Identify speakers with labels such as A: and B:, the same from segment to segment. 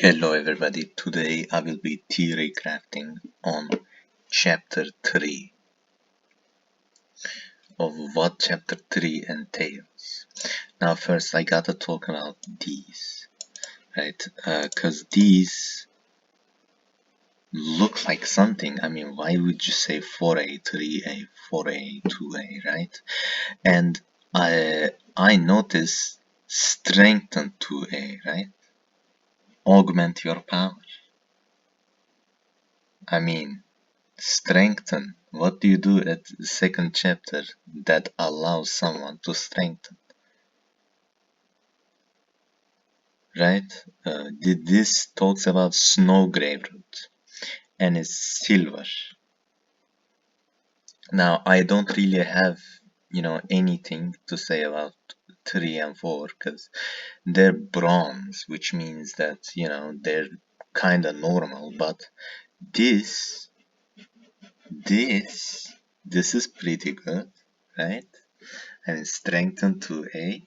A: Hello everybody, today I will be theory crafting on chapter 3 of what chapter 3 entails. Now first I gotta talk about these, right? Cause these look like something. I mean, why would you say 4A, 3A, 4A, 2A, right? And I noticed strengthen 2A, right? Augment your power. I mean, strengthen. What do you do at the second chapter that allows someone to strengthen? Right? This talks about snow grave root and it's silver. Now, I don't really have, anything to say about 3 and 4 because they're bronze, which means that, they're kind of normal. But this, this is pretty good, right? And it's strengthened to A.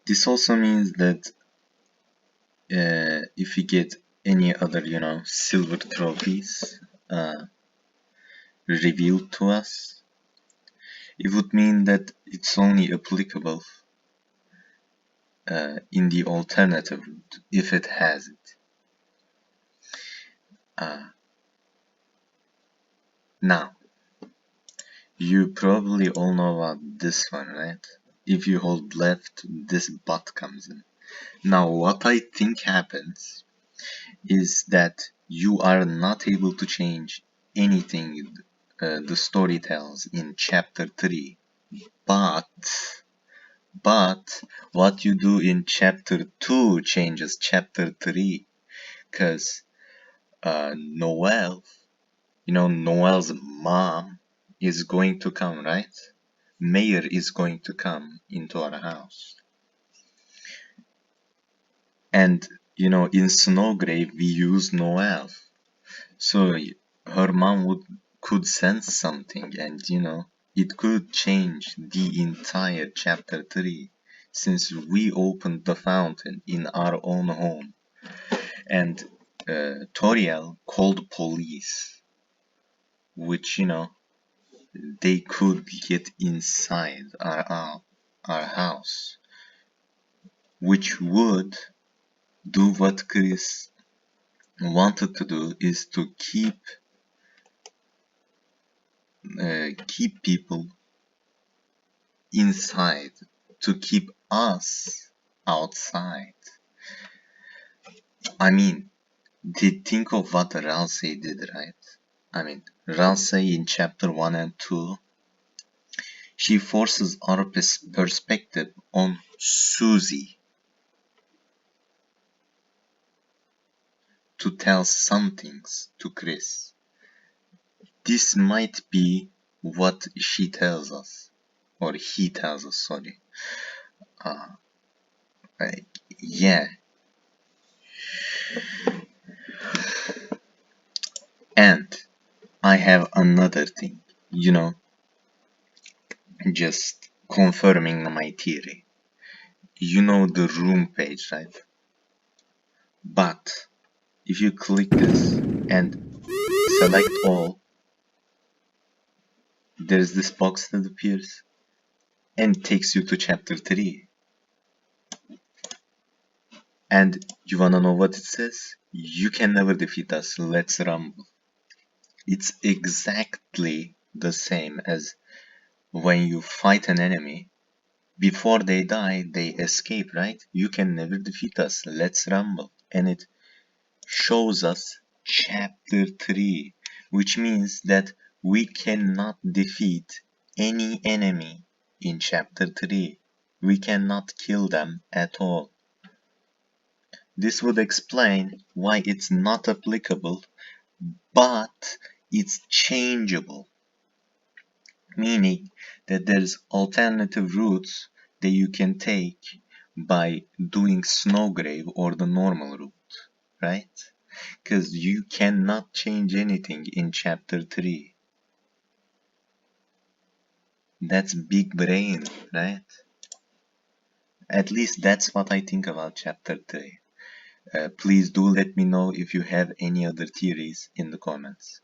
A: This also means that if we get any other, silver trophies revealed to us, it would mean that it's only applicable in the alternative route if it has it. Now, you probably all know about this one, right? If you hold left, this bot comes in. Now, what I think happens is that you are not able to change anything the story tells in chapter 3, but what you do in chapter 2 changes chapter 3, because Noelle, Noelle's mom is going to come, right? Mayor is going to come into our house. And, in Snowgrave, we use Noelle. So her mom could sense something and, it could change the entire chapter 3 since we opened the fountain in our own home. And Toriel called police, which, they could get inside our house, which would do what Chris wanted to do, is to keep people inside, to keep us outside. I mean, think of what Ralsei did, right? I mean, Ralsei in chapter 1 and 2, she forces our perspective on Susie to tell some things to Chris. This might be what she tells us, or he tells us, sorry. Yeah. And I have another thing, just confirming my theory. You know the room page, right? But if you click this and select all, there's this box that appears and takes you to chapter 3. And you wanna know what it says? You can never defeat us, let's rumble. It's exactly the same as when you fight an enemy. Before they die, they escape, right? You can never defeat us, let's rumble. And it shows us chapter 3, which means that we cannot defeat any enemy in chapter 3. We cannot kill them at all. This would explain why it's not applicable, but it's changeable, meaning that there's alternative routes that you can take by doing Snowgrave or the normal route, right? Because you cannot change anything in chapter 3. That's big brain, right? At least that's what I think about chapter 3. Please do let me know if you have any other theories in the comments.